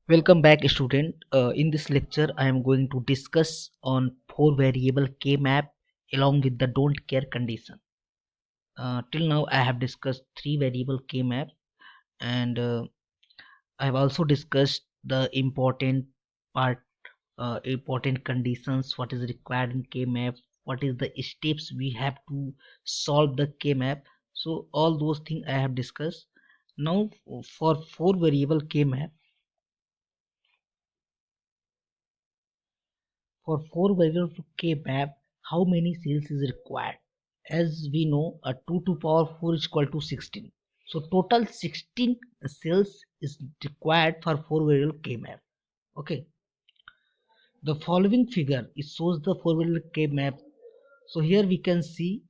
Welcome back, student. In this lecture, I am going to discuss on four variable K map along with the don't care condition. Till now, I have discussed three variable K map, and I have also discussed the part, important conditions. What is required in K map? What is the steps we have to solve the K map? So all those things I have discussed. Now, for four variable K map. For four variable K map, how many cells is required? As we know, a 2 to power 4 is equal to 16. So total 16 cells is required for four variable K map. Okay. The following figure it shows the four variable K map. So here we can see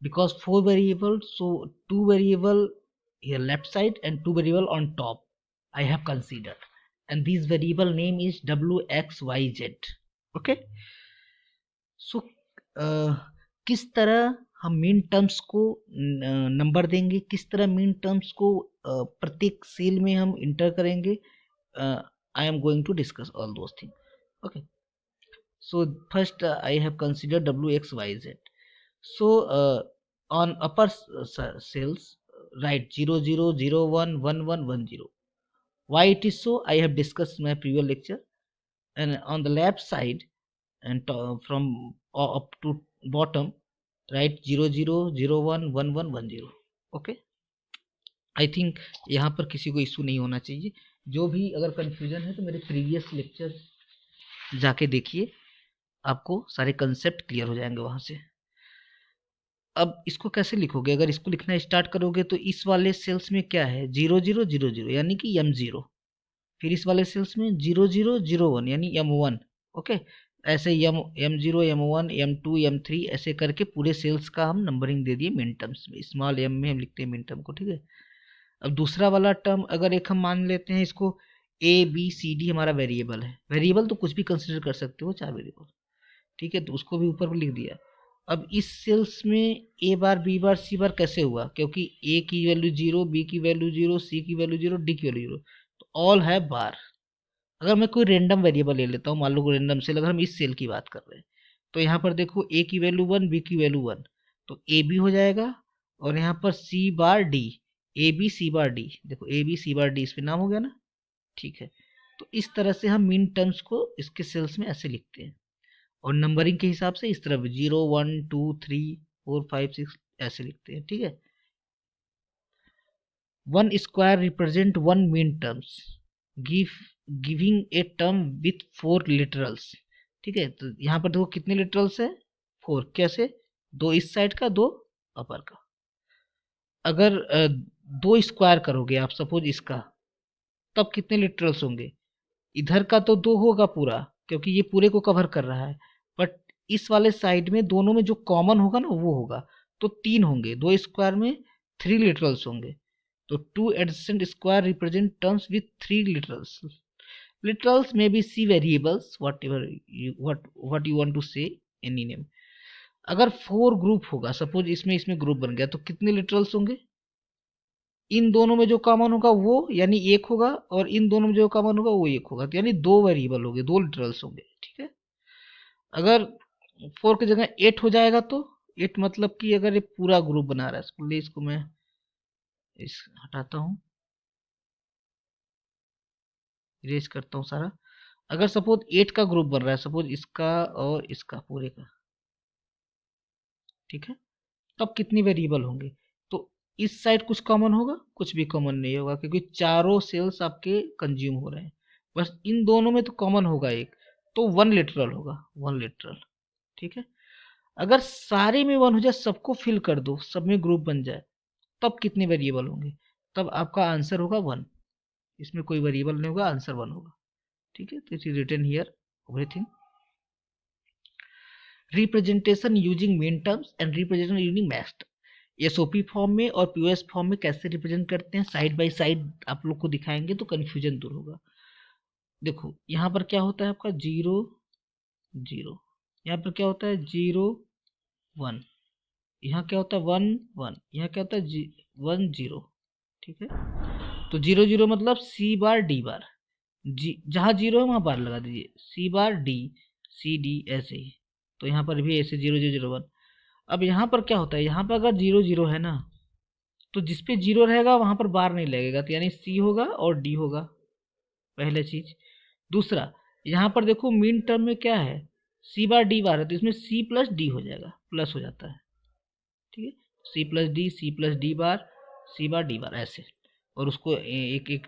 because four variable, so two variable here left side and two variable on top I have considered, and this variable name is WXYZ. Okay. सो किस तरह हम mean terms को number देंगे, किस तरह mean terms को प्रत्येक cell में हम इंटर करेंगे, I am going to discuss all those thing. Okay. So first I have considered WXYZ. So on upper cells, write 00011110. Why it is so, I have discussed in my previous lecture. And on the left side and from up to bottom, right, 00011110. Okay. I think यहाँ पर किसी को issue नहीं होना चाहिए. जो भी अगर कंफ्यूजन है तो मेरे प्रीवियस लेक्चर जाके देखिए, आपको सारे कंसेप्ट क्लियर हो जाएंगे वहाँ से. अब इसको कैसे लिखोगे? अगर इसको लिखना स्टार्ट करोगे तो इस वाले सेल्स में क्या है, 0000 यानी कि M0. फिर इस वाले सेल्स में 0001 यानी M1. ओके. ऐसे M0 M1 M2 M3 ऐसे करके पूरे सेल्स का हम नंबरिंग दे दिए मिन टर्म्स में. स्मॉल m में हम लिखते हैं मिन टर्म को. ठीक है. अब दूसरा वाला टर्म अगर एक हम मान लेते हैं, इसको ABCD हमारा वेरिएबल है. वेरिएबल तो कुछ भी कंसिडर कर सकते हो, 4 वेरिएबल. ठीक है. तो उसको भी ऊपर लिख दिया. अब इस सेल्स में A bar B bar C बार कैसे हुआ? क्योंकि A की वैल्यू 0, B की वैल्यू 0, C की वैल्यू 0, D की वैल्यू 0. तो ऑल है बार. अगर मैं कोई रेंडम वेरिएबल ले लेता हूँ, मान लो रेंडम सेल, अगर हम इस सेल की बात कर रहे हैं तो यहाँ पर देखो A की वैल्यू 1, B की वैल्यू 1, तो ए बी हो जाएगा. और यहाँ पर C bar D, A B C bar D. देखो A B C bar D, इस पे नाम हो गया ना. ठीक है. तो इस तरह से हम मीन टर्म्स को इसके सेल्स में ऐसे लिखते हैं, और नंबरिंग के हिसाब से इस तरह 0 1 2 3 4 5 6 ऐसे लिखते हैं. ठीक है. One square represent one mean terms giving a term with 4 literals. ठीक है. तो यहाँ पर देखो कितने लिटरल्स है, 4. कैसे? 2 इस साइड का, 2 अपर का. अगर 2 स्क्वायर करोगे आप सपोज इसका, तब कितने लिटरल्स होंगे? इधर का तो 2 होगा पूरा, क्योंकि ये पूरे को कवर कर रहा है. बट इस वाले साइड में दोनों में जो कॉमन होगा ना वो होगा, तो 3 होंगे. 2 स्क्वायर में 3 लिटरल्स होंगे. तो 2 adjacent square represent terms with 3 literals. Literals may be C variables, whatever what you want to say, any name. अगर 4 ग्रुप होगा, सपोज इसमें ग्रुप बन गया, तो कितने लिटरल्स होंगे? इन दोनों में जो कॉमन होगा वो यानी 1 होगा, और इन दोनों में जो कॉमन होगा वो 1 होगा. तो यानी 2 वेरिएबल होंगे, 2 लिटरल्स होंगे. ठीक है. अगर 4 की जगह 8 हो जाएगा तो 8 मतलब कि अगर ये पूरा ग्रुप बना रहा है, इसको मैं इस हटाता हूँ, इरेज करता हूँ सारा. अगर सपोज 8 का ग्रुप बन रहा है, सपोज इसका और इसका पूरे का. ठीक है. तब कितनी वेरिएबल होंगे? तो इस साइड कुछ कॉमन होगा? कुछ भी कॉमन नहीं होगा, क्योंकि चारों सेल्स आपके कंज्यूम हो रहे हैं. बस इन दोनों में तो कॉमन होगा एक, तो 1 लिटरल होगा, 1 लिटरल. ठीक है. अगर सारे में 1 हो जाए, सबको फिल कर दो, सब में ग्रुप बन जाए, तब कितने वेरिएबल होंगे? तब आपका आंसर होगा 1. इसमें कोई वेरिएबल नहीं होगा, आंसर 1 होगा. ठीक है. तो it is written here everything. Representation using min terms and representation using max term. SOP form में और पीओएस फॉर्म में कैसे रिप्रेजेंट करते हैं, साइड बाय साइड आप लोग को दिखाएंगे तो कन्फ्यूजन दूर होगा. देखो यहाँ पर क्या होता है आपका 0 0, यहाँ पर क्या होता है 0 1, यहाँ क्या होता है 1 1, यहाँ क्या होता है 1 0. ठीक है. तो 0 0 मतलब C बार D बार. जहाँ जीरो है वहाँ बार लगा दीजिए, सी बार डी, सी डी ऐसे ही। तो यहाँ पर भी ऐसे 0 0 0 1। अब यहाँ पर क्या होता है, यहाँ पर अगर 0 0 है ना, तो जिस पे 0 रहेगा वहाँ पर बार नहीं लगेगा, तो यानी सी होगा और डी होगा, पहले चीज। दूसरा, यहाँ पर देखो मीन टर्म में क्या है, सी बार डी बार है, तो इसमें सी प्लस डी हो जाएगा, प्लस हो जाता है, ठीक है। C plus D, C plus D bar, C bar D bar ऐसे। और उसको एक एक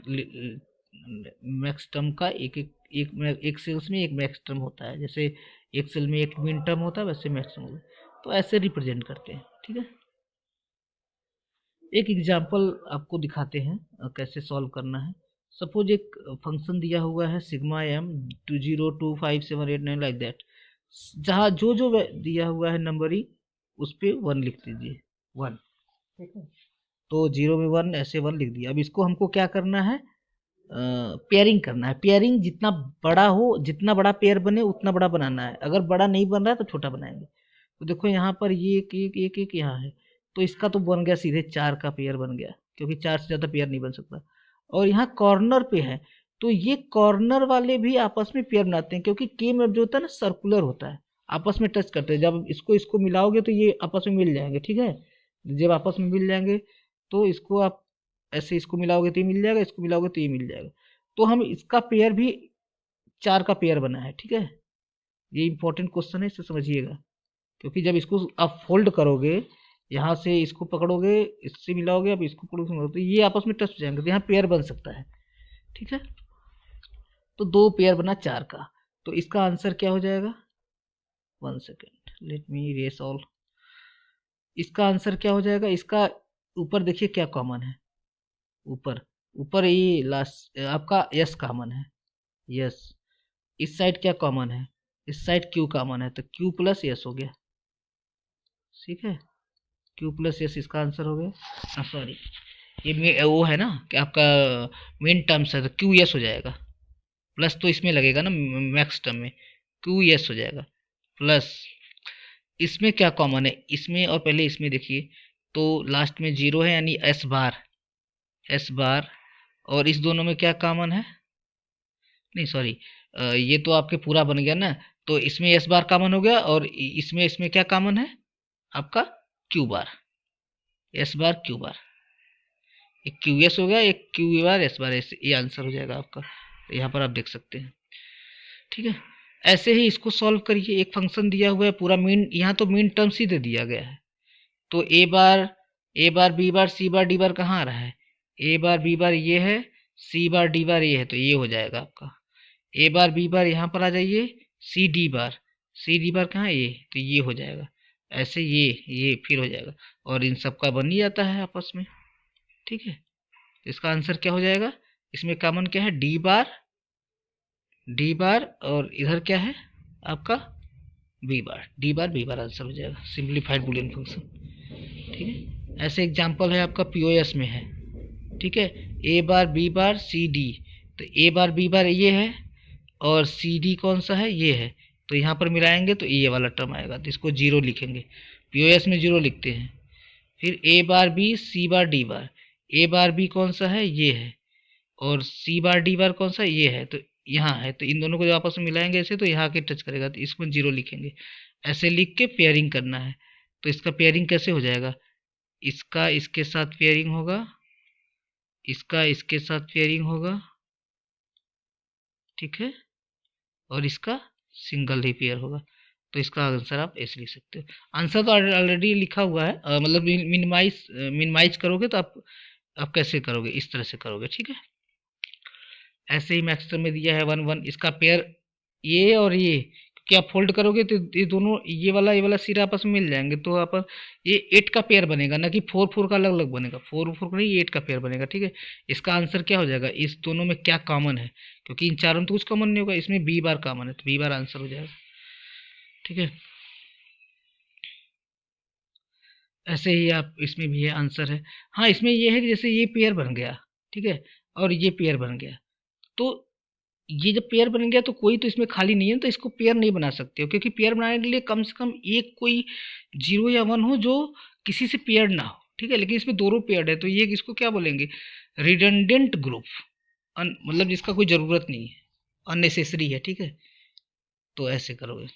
मैक्स टर्म का एक सेल्स में एक मैक्स टर्म होता है, जैसे एक सेल में एक मिन टर्म होता है वैसे मैक्स टर्म होता है, तो ऐसे रिप्रेजेंट करते हैं, ठीक है। एक एग्जांपल आपको दिखाते हैं कैसे सॉल्व करना है। सपोज एक फंक्शन दिया हुआ है सिग्मा एम 202578 लाइक दैट, जहाँ जो जो दिया हुआ है नंबरिंग उस पर 1 लिख दीजिए, 1, ठीक है। तो 0 में 1, ऐसे 1 लिख दिया। अब इसको हमको क्या करना है, पेयरिंग करना है। पेयरिंग जितना बड़ा हो, जितना बड़ा पेयर बने उतना बड़ा बनाना है, अगर बड़ा नहीं बन रहा है तो छोटा बनाएंगे। तो देखो यहाँ पर ये एक एक एक एक यहाँ है, तो इसका तो बन गया सीधे 4 का पेयर बन गया, क्योंकि 4 से ज़्यादा पेयर नहीं बन सकता। और यहाँ कॉर्नर पे है, तो ये कॉर्नर वाले भी आपस में पेयर बनाते हैं, क्योंकि के में जो होता है ना सर्कुलर होता है, आपस में टच करते हैं। जब इसको इसको मिलाओगे तो ये आपस में मिल जाएंगे, ठीक है। जब आपस में मिल जाएंगे तो इसको आप ऐसे इसको मिलाओगे तो ये मिल जाएगा, इसको मिलाओगे तो ये मिल जाएगा। तो हम इसका पेयर भी 4 का पेयर बना है, ठीक है। ये इंपॉर्टेंट क्वेश्चन है, इसे समझिएगा, क्योंकि जब इसको आप फोल्ड करोगे, यहाँ से इसको पकड़ोगे, इससे मिलाओगे, अब इसको पकड़ोगे तो ये आपस में टच हो जाएंगे, तो यहाँ पेयर बन सकता है, ठीक है। तो 2 पेयर बना 4 का, तो इसका आंसर क्या हो जाएगा, 1 second, let me erase all. इसका आंसर क्या हो जाएगा, इसका ऊपर देखिए क्या कॉमन है, ऊपर ऊपर ये लास्ट आपका यस कॉमन है, यस। इस साइड क्या कॉमन है, इस साइड क्यू कॉमन है, तो क्यू प्लस यस हो गया, ठीक है। क्यू प्लस यस इसका आंसर हो गया। सॉरी, ये वो है ना कि आपका मेन टर्म्स है, तो क्यू यस हो जाएगा, प्लस तो इसमें लगेगा ना मैक्स टर्म में, क्यू यस हो जाएगा। प्लस इसमें क्या कॉमन है, इसमें और पहले इसमें देखिए, तो लास्ट में 0 है, यानी एस बार, एस बार। और इस दोनों में क्या कॉमन है, नहीं सॉरी, ये तो आपके पूरा बन गया ना, तो इसमें एस बार कॉमन हो गया, और इसमें क्या कॉमन है आपका, Q bar, S bar Q bar. एक क्यू एस हो गया, एक क्यू बार एस बार, ऐसे ये आंसर हो जाएगा आपका। तो यहाँ पर आप देख सकते हैं, ठीक है। ऐसे ही इसको सॉल्व करिए। एक फंक्शन दिया हुआ है पूरा मीन, यहाँ तो मीन टर्म सीधे दिया गया है, तो ए बार B bar C bar D बार कहाँ आ रहा है, ए बार बी बार ये है, सी बार डी बार ये है, तो ये हो जाएगा आपका ए बार बी बार। यहाँ पर आ जाइए, सी डी बार कहाँ है, ये, तो ये हो जाएगा ऐसे, ये फिर हो जाएगा, और इन सब का बन ही जाता है आपस में, ठीक है। इसका आंसर क्या हो जाएगा, इसमें कॉमन क्या है, डी बार, और इधर क्या है आपका बी बार आंसर हो जाएगा, सिंप्लीफाइड बुलियन फंक्शन, ठीक है। ऐसे एग्जांपल है आपका पीओएस में है, ठीक है। ए बार सी डी, तो ए बार बी बार ये है, और सी डी कौन सा है, ये है, तो यहाँ पर मिलाएंगे तो ये वाला टर्म आएगा, तो इसको 0 लिखेंगे, पीओएस में 0 लिखते हैं। फिर ए बार बी सी बार डी बार, ए बार बी कौन सा है, ये है, और सी बार डी बार कौन सा, ये है, तो यहाँ है, तो इन दोनों को जब आपस में मिलाएंगे ऐसे, तो यहाँ के टच करेगा, तो इसमें 0 लिखेंगे। ऐसे लिख के पेयरिंग करना है। तो इसका पेयरिंग कैसे हो जाएगा, इसका इसके साथ पेयरिंग होगा, इसका इसके साथ पेयरिंग होगा, ठीक है, और इसका सिंगल ही पेयर होगा। तो इसका आंसर आप ऐसे लिख सकते हो। आंसर तो ऑलरेडी लिखा हुआ है, मतलब मिनिमाइज करोगे तो आप कैसे करोगे, इस तरह से करोगे, ठीक है। ऐसे ही मैक्सटर्म में दिया है 1 1, इसका पेयर ये और ये, क्योंकि आप फोल्ड करोगे तो ये दोनों, ये वाला सिरा आपस में मिल जाएंगे, तो आप ये 8 का पेयर बनेगा, ना कि 4 4 का अलग अलग बनेगा, 4 4 का नहीं, 8 का पेयर बनेगा, ठीक है। इसका आंसर क्या हो जाएगा, इस दोनों में क्या कॉमन है, क्योंकि इन चारों में तो कुछ कॉमन नहीं होगा, इसमें बी बार कॉमन है, तो बी बार आंसर हो जाएगा, ठीक है। ऐसे ही आप इसमें भी ये आंसर है। हाँ, इसमें ये है कि जैसे ये पेयर बन गया, ठीक है, और ये पेयर बन गया, तो ये जब पेयर बन गया तो कोई तो इसमें खाली नहीं है, तो इसको पेयर नहीं बना सकते हो, क्योंकि पेयर बनाने के लिए कम से कम एक कोई 0 या 1 हो जो किसी से पेयर ना हो, ठीक है। लेकिन इसमें दोनों पेयर्ड है, तो ये इसको क्या बोलेंगे, रिडंडेंट ग्रुप, मतलब जिसका कोई ज़रूरत नहीं है, अननेसेसरी है, ठीक है। तो ऐसे करोगे।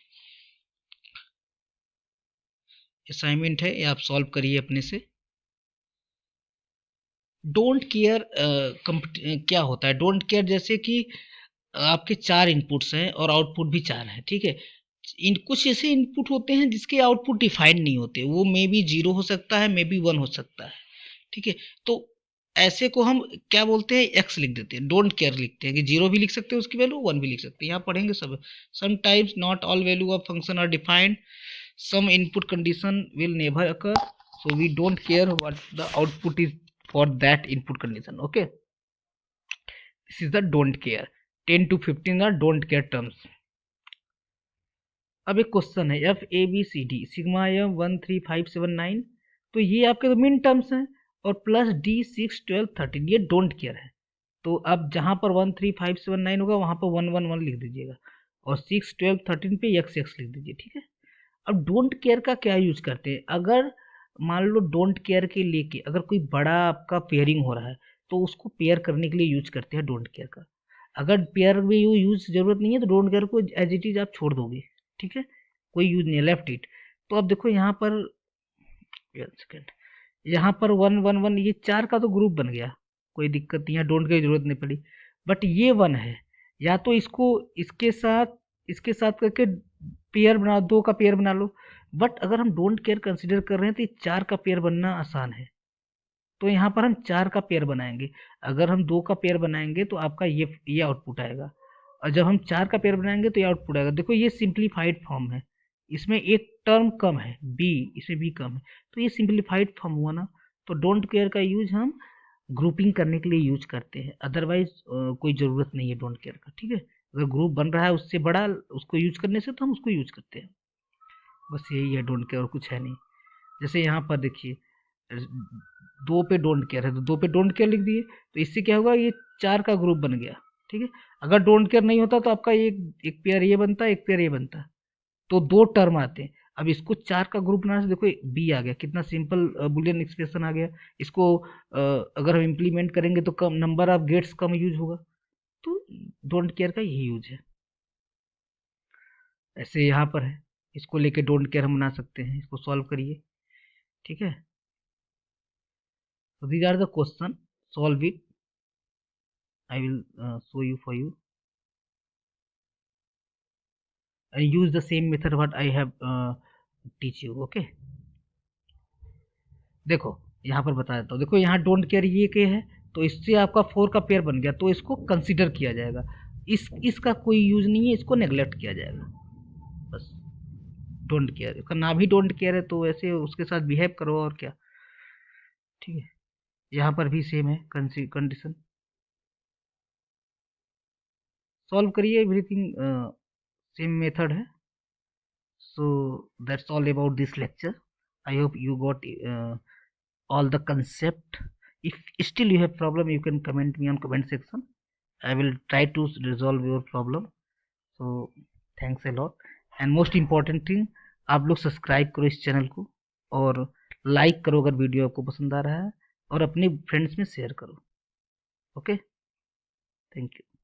असाइनमेंट है, ये आप सॉल्व करिए अपने से। डोंट केयर क्या होता है? डोंट केयर जैसे कि आपके 4 इनपुट्स हैं और आउटपुट भी 4 हैं, ठीक है। इन कुछ ऐसे इनपुट होते हैं जिसके आउटपुट डिफाइंड नहीं होते, वो मे बी 0 हो सकता है, मे बी 1 हो सकता है, ठीक है। तो ऐसे को हम क्या बोलते हैं? एक्स लिख देते हैं, डोंट केयर लिखते हैं कि 0 भी लिख सकते हैं उसकी वैल्यू, 1 भी लिख सकते हैं, यहाँ पढ़ेंगे सब। Sometimes not all value of function are defined, some input condition will never occur, so we don't care what the output is for that input condition. Okay, this is the don't care. 10 to 15 are don't care terms. अब एक question है, F A B C D sigma M 13579, तो ये आपके मिन terms हैं, और plus D 6 12 13 ये डोंट केयर है। तो अब जहां पर 13579 होगा वहां पर 111 लिख दीजिएगा, और 6 12 13 पे एक्स एक्स लिख दीजिए, ठीक है। अब डोंट केयर का क्या यूज करते हैं? अगर मान लो डोंट केयर के लेके अगर कोई बड़ा आपका पेयरिंग हो रहा है, तो उसको पेयर करने के लिए यूज करते हैं डोंट केयर का। अगर पेयर में यूज जरूरत नहीं है तो डोंट केयर को एज इट इज आप छोड़ दोगे, ठीक है, कोई यूज नहीं है, लेफ्ट इट। तो अब देखो यहाँ पर, सेकेंड, यहाँ पर 111 ये 4 का तो ग्रुप बन गया, कोई दिक्कत नहीं है, डोंट की जरूरत नहीं पड़ी। बट ये 1 है, या तो इसको इसके साथ करके पेयर बना, 2 का पेयर बना लो। बट अगर हम डोंट केयर कंसिडर कर रहे हैं तो ये 4 का पेयर बनना आसान है, तो यहाँ पर हम 4 का पेयर बनाएंगे। अगर हम 2 का पेयर बनाएंगे तो आपका ये आउटपुट आएगा, और जब हम 4 का पेयर बनाएंगे तो ये आउटपुट आएगा। देखो ये सिंप्लीफाइड फॉर्म है, इसमें एक टर्म कम है बी, इसमें बी कम है, तो ये सिंप्लीफाइड फॉर्म हुआ ना। तो डोंट केयर का यूज हम ग्रुपिंग करने के लिए यूज करते हैं, अदरवाइज कोई ज़रूरत नहीं है डोंट केयर का, ठीक है। अगर ग्रुप बन रहा है उससे बड़ा उसको यूज करने से, तो हम उसको यूज करते हैं, बस यही है डोंट केयर, और कुछ है नहीं। जैसे यहाँ पर देखिए 2 पे डोंट केयर है, तो 2 पे डोंट केयर लिख दिए, तो इससे क्या होगा, ये 4 का ग्रुप बन गया, ठीक है। अगर डोंट केयर नहीं होता तो आपका एक पेयर ये बनता, एक पेयर ये बनता, तो 2 टर्म आते हैं। अब इसको 4 का ग्रुप बनाने से देखो बी आ गया, कितना सिंपल बुलियन एक्सप्रेशन आ गया। इसको अगर हम इम्प्लीमेंट करेंगे तो कम नंबर ऑफ गेट्स कम यूज होगा, तो डोंट केयर का यही यूज है। ऐसे यहाँ पर है, इसको लेके डोंट केयर हम बना सकते हैं, इसको सॉल्व करिए, ठीक है। So these are the question, solve it. I will show you for you, and use the same method what I have teach you. Okay, देखो यहाँ पर बता देता हूँ। देखो यहाँ डोंट केयर ये के है, तो इससे आपका 4 का पेयर बन गया, तो इसको कंसीडर किया जाएगा। इसका कोई यूज नहीं है, इसको नेग्लेक्ट किया जाएगा, बस। डोंट केयर, इसका नाम ही डोंट केयर है, तो ऐसे उसके साथ बिहेव करो, और क्या, ठीक है। यहाँ पर भी सेम है कंडीशन, सॉल्व करिए, एवरीथिंग सेम मेथड है। So that's all about this lecture. I hope you got all the concept. If still you have problem, you can comment me on comment section. I will try to resolve your problem. So thanks a lot. And most important thing, आप लोग subscribe करो इस channel को, और like करो अगर video आपको पसंद आ रहा है, और अपने फ्रेंड्स में शेयर करो। Okay, thank you.